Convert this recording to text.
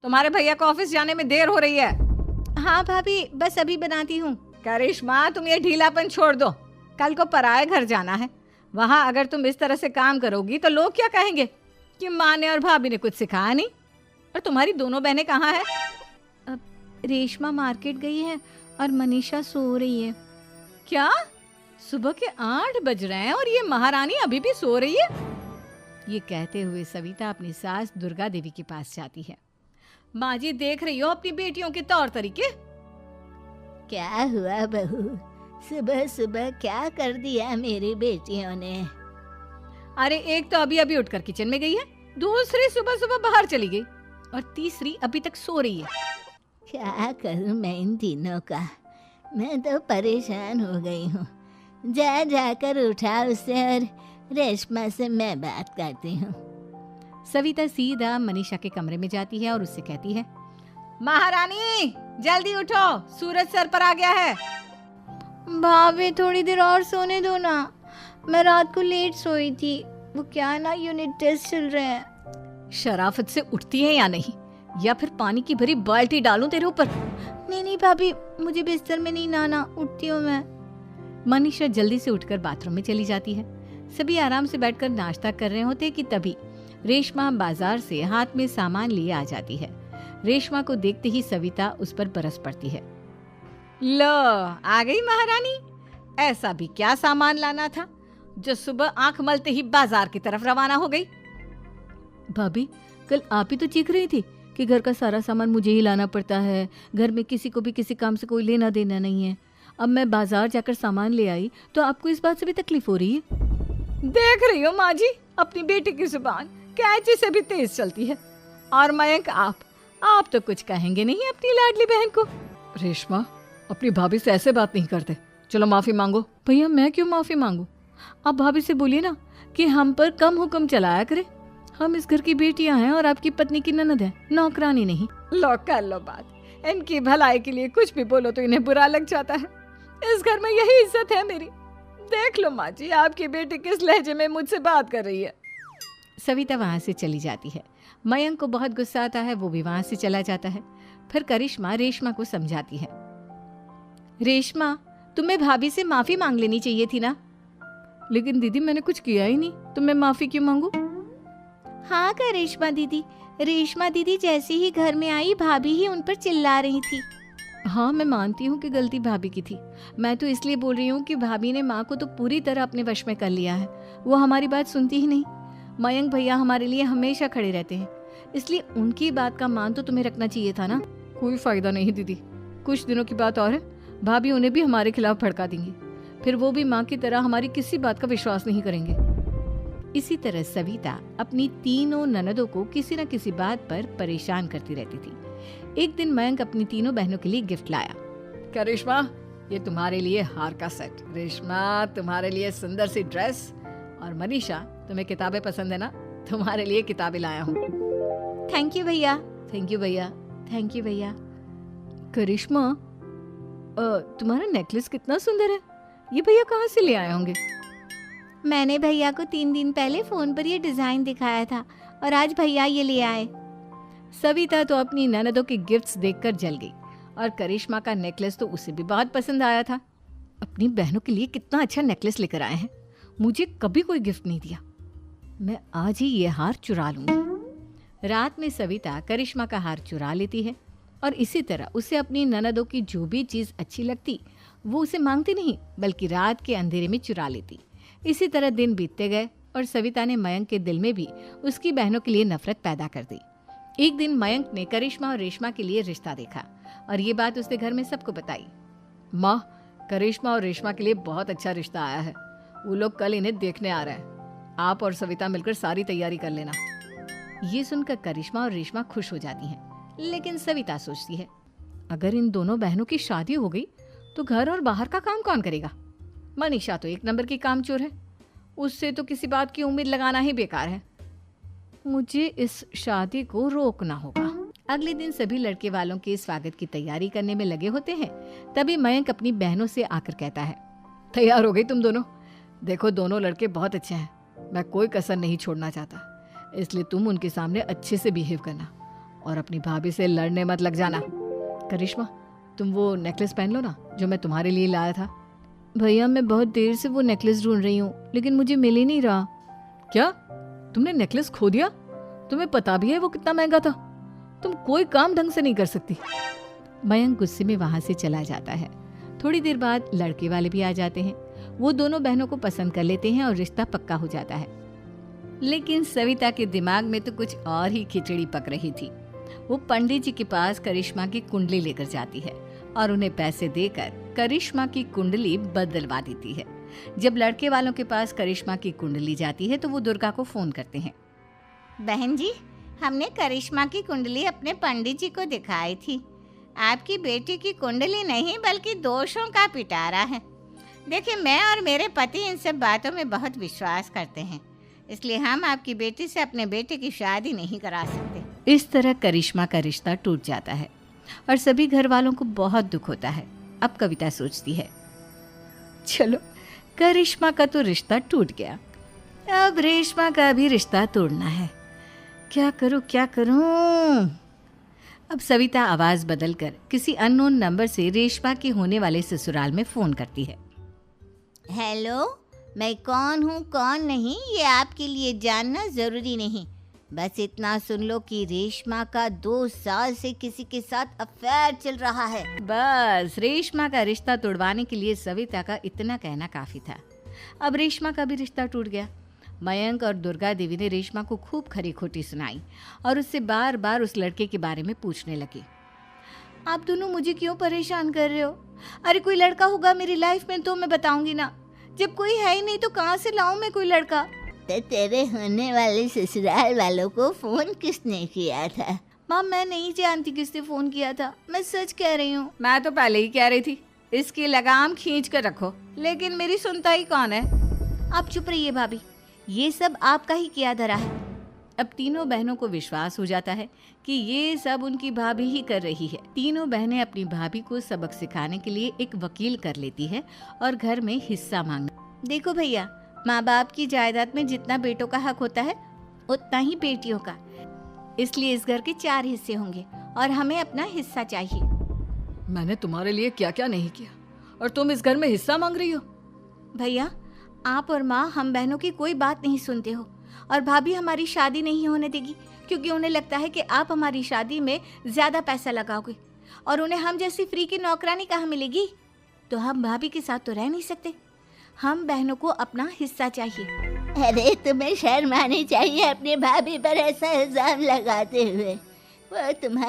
तुम्हारे भैया को ऑफिस जाने में देर हो रही है। हाँ भाभी, बस अभी बनाती हूँ। करिश्मा, तुम ये ढीलापन छोड़ दो। कल को पराए घर जाना है। वहाँ अगर तुम इस तरह से काम करोगी तो लोग क्या कहेंगे कि माँ ने और भाभी ने कुछ सिखाया नहीं। और तुम्हारी दोनों बहनें कहाँ हैं? रेशमा मार्केट गई है और मनीषा सो रही है। क्या? सुबह के 8 बज रहे हैं और ये महारानी अभी भी सो रही है? ये कहते हुए सविता अपनी सास दुर्गा देवी के पास जाती है। माँ जी, देख रही हो अपनी बेटियों के तौर तरीके? क्या हुआ बहू, सुबह सुबह क्या कर दिया मेरी बेटियों ने? अरे एक तो अभी अभी उठकर किचन में गई है, दूसरी सुबह सुबह बाहर चली गई और तीसरी अभी तक सो रही है। क्या करूं मैं इन तीनों का, मैं तो परेशान हो गई हूँ। जा जाकर उठा उसे और रेशमा से मैं बात करती हूँ। सविता सीधा मनीषा के कमरे में जाती है और उससे कहती है, महारानी जल्दी उठो, सूरज सर पर आ गया है। भाभी थोड़ी देर और सोने दो ना, मैं रात को लेट सोई थी। वो क्या ना, यूनिट टेस्ट चल रहे हैं। शराफत से उठती है या नहीं, या फिर पानी की भरी बाल्टी डालूं तेरे ऊपर? नहीं भाभी, मुझे बिस्तर में नहीं लाना, उठती हूँ मैं। मनीषा जल्दी से उठकर बाथरूम में चली जाती है। सभी आराम से बैठकर नाश्ता कर रहे होते कि तभी रेशमा बाजार से हाथ में सामान लिए आ जाती है। रेशमा को देखते ही सविता उस पर बरस पड़ती है। लो, आ गई महारानी। ऐसा भी क्या सामान लाना था जो सुबह आंख मलते ही बाजार की तरफ रवाना हो गई? भाभी, कल आप ही तो चीख रही थी कि घर का सारा सामान मुझे ही लाना पड़ता है, घर में किसी को भी किसी काम से कोई लेना देना नहीं है। अब मैं बाजार जाकर सामान ले आई तो आपको इस बात से भी तकलीफ हो रही है? देख रही हो माँ जी, अपनी बेटी की जुबान कैंची से भी तेज चलती है। और मयंक, आप तो कुछ कहेंगे नहीं अपनी लाडली बहन को? रेशमा, अपनी भाभी से ऐसे बात नहीं करते। चलो माफी मांगो। भैया, मैं क्यों माफी मांगू? आप भाभी से बोलिए ना कि हम पर कम हुक्म चलाया करे। हम इस घर की बेटियां हैं और आपकी पत्नी की ननद है, नौकरानी नहीं। लो कर लो बात। इनकी भलाई के लिए कुछ भी बोलो तो इन्हें बुरा लग जाता है। इस घर में यही इज्जत है मेरी। देख लो माँ जी, आपकी बेटी किस लहजे में मुझसे बात कर रही है। सविता वहां से चली जाती है। मयंक को बहुत गुस्सा आता है, वो भी वहां से चला जाता है। फिर करिश्मा रेशमा को समझाती है, रेशमा, तुम्हें भाभी से माफी मांग लेनी चाहिए थी ना। लेकिन दीदी, मैंने कुछ किया ही नहीं तो मैं माफी क्यों मांगू? हाँ करिश्मा दीदी, रेशमा दीदी जैसे ही घर में आई भाभी ही उन पर चिल्ला रही थी। हाँ, मैं मानती हूँ कि गलती भाभी की थी। मैं तो इसलिए बोल रही हूँ कि भाभी ने माँ को तो पूरी तरह अपने वश में कर लिया है। वो हमारी बात सुनती ही नहीं। मयंक भैया हमारे लिए हमेशा खड़े रहते हैं, इसलिए उनकी बात का मान तो तुम्हें रखना चाहिए था ना। कोई फायदा नहीं दीदी, कुछ दिनों की बात और है, भाभी उन्हें भी हमारे खिलाफ भड़का देंगी। फिर वो भी माँ की तरह हमारी किसी बात का विश्वास नहीं करेंगे। इसी तरह सविता अपनी तीनों ननदों को किसी न किसी बात पर परेशान करती रहती थी। एक दिन मयंक अपनी तीनों बहनों के लिए गिफ्ट लाया। करिश्मा, ये तुम्हारे लिए हार का सेट। रेशमा, तुम्हारे लिए सुंदर सी ड्रेस। और मनीषा, तुम्हें किताबें पसंद है ना, तुम्हारे लिए किताबें लाया हूँ। थैंक यू भैया। थैंक यू भैया। थैंक यू भैया। करिश्मा, तुम्हारा नेकलेस कितना सुंदर है। ये भैया कहाँ से ले आए होंगे? मैंने भैया को 3 दिन पहले फोन पर ये डिजाइन दिखाया था और आज भैया ये ले आए। सविता तो अपनी ननदों के गिफ्ट्स देखकर जल गई और करिश्मा का नेकलेस तो उसे भी बहुत पसंद आया था। अपनी बहनों के लिए कितना अच्छा नेकलेस लेकर आए हैं, मुझे कभी कोई गिफ्ट नहीं दिया। मैं आज ही ये हार चुरा लूंगी। रात में सविता करिश्मा का हार चुरा लेती है और इसी तरह उसे अपनी ननदों की जो भी चीज़ अच्छी लगती वो उसे मांगती नहीं, बल्कि रात के अंधेरे में चुरा लेती। इसी तरह दिन बीतते गए और सविता ने मयंक के दिल में भी उसकी बहनों के लिए नफरत पैदा कर दी। एक दिन मयंक ने करिश्मा और रेशमा के लिए रिश्ता देखा और ये बात उसने घर में सबको बताई। माँ, करिश्मा और रेशमा के लिए बहुत अच्छा रिश्ता आया है। वो लोग कल इन्हें देखने आ रहे हैं। आप और सविता मिलकर सारी तैयारी कर लेना। ये सुनकर करिश्मा और रेशमा खुश हो जाती हैं, लेकिन सविता सोचती है, अगर इन दोनों बहनों की शादी हो गई तो घर और बाहर का काम कौन करेगा? मनीषा तो 1 नंबर की कामचोर है, उससे तो किसी बात की उम्मीद लगाना ही बेकार है। मुझे इस शादी को रोकना होगा। अगले दिन सभी लड़के वालों के स्वागत की तैयारी करने में लगे होते हैं। तभी मयंक अपनी बहनों से आकर कहता है, तैयार हो गई तुम दोनों? देखो, दोनों लड़के बहुत अच्छे हैं, मैं कोई कसर नहीं छोड़ना चाहता, इसलिए तुम उनके सामने अच्छे से बिहेव करना और अपनी भाभी से लड़ने मत लग जाना। करिश्मा, तुम वो नेकलेस पहन लो ना जो मैं तुम्हारे लिए लाया था। भैया मैं बहुत देर से वो नेकलेस ढूंढ रही हूँ, लेकिन मुझे मिल ही नहीं रहा। क्या तुमने नेकलेस खो दिया? तुम्हें पता भी है वो कितना महंगा था। तुम कोई काम ढंग से नहीं कर सकती। मयंक गुस्से में वहां से चला जाता है। थोड़ी देर बाद लड़के वाले भी आ जाते हैं। वो दोनों बहनों को पसंद कर लेते हैं और रिश्ता पक्का हो जाता है। लेकिन सविता के दिमाग में तो कुछ और ही खिचड़ी पक रही थी। वो पंडित जी के पास करिश्मा की कुंडली लेकर जाती है और उन्हें पैसे देकर करिश्मा की कुंडली बदलवा देती है। जब लड़के वालों के पास करिश्मा की कुंडली जाती है तो वो दुर्गा को फोन करते हैं। बहन जी, हमने करिश्मा की कुंडली अपने पंडित जी को दिखाई थी। आपकी बेटी की कुंडली नहीं बल्कि दोषों का पिटारा है। देखिए, मैं और मेरे पति इन सब बातों में बहुत विश्वास करते हैं, इसलिए हम आपकी बेटी से अपने बेटे की शादी नहीं करा सकते। इस तरह करिश्मा का रिश्ता टूट जाता है और सभी घर वालों को बहुत दुख होता है। अब कविता सोचती है, चलो करिश्मा का तो रिश्ता टूट गया, अब रेशमा का भी रिश्ता तोड़ना है। क्या करूं? अब सविता आवाज बदलकर किसी अननोन नंबर से रेशमा के होने वाले ससुराल में फोन करती है। हेलो, मैं कौन हूँ कौन नहीं ये आपके लिए जानना ज़रूरी नहीं। बस इतना सुन लो कि रेशमा का 2 साल से किसी के साथ अफेयर चल रहा है। बस रेशमा का रिश्ता तोड़वाने के लिए सविता का इतना कहना काफी था। अब रेशमा का भी रिश्ता टूट गया। मयंक और दुर्गा देवी ने रेशमा को खूब खरी खोटी सुनाई और उससे बार बार उस लड़के के बारे में पूछने लगी। आप दोनों मुझे क्यों परेशान कर रहे हो? अरे कोई लड़का होगा मेरी लाइफ में तो मैं बताऊंगी ना। जब कोई है ही नहीं तो कहाँ से लाऊं मैं कोई लड़का? तो तेरे होने वाले ससुराल वालों को फोन किसने किया था? माँ, मैं नहीं जानती किसने फोन किया था, मैं सच कह रही हूँ। मैं तो पहले ही कह रही थी इसकी लगाम खींच कर रखो, लेकिन मेरी सुनता ही कौन है। आप चुप रहिए भाभी, ये सब आपका ही किया धरा है। अब तीनों बहनों को विश्वास हो जाता है कि ये सब उनकी भाभी ही कर रही है। तीनों बहनें अपनी भाभी को सबक सिखाने के लिए एक वकील कर लेती है और घर में हिस्सा मांगना। देखो भैया, माँ बाप की जायदाद में जितना बेटों का हक होता है उतना ही बेटियों का, इसलिए इस घर के 4 हिस्से होंगे और हमें अपना हिस्सा चाहिए। मैंने तुम्हारे लिए क्या क्या नहीं किया और तुम इस घर में हिस्सा मांग रही हो? भैया, आप और माँ हम बहनों की कोई बात नहीं सुनते हो और भाभी हमारी शादी नहीं होने देगी क्योंकि उन्हें लगता है कि आप हमारी शादी में ज्यादा पैसा लगाओगे और उन्हें हम जैसी फ्री की नौकरानी कहाँ मिलेगी। तो हम भाभी के साथ तो रह नहीं सकते, हम बहनों को अपना हिस्सा चाहिए। अरे तुम्हें शर्म आनी चाहिए अपनी भाभी पर ऐसा इल्जाम लगाते हुए। वो तुम्हारी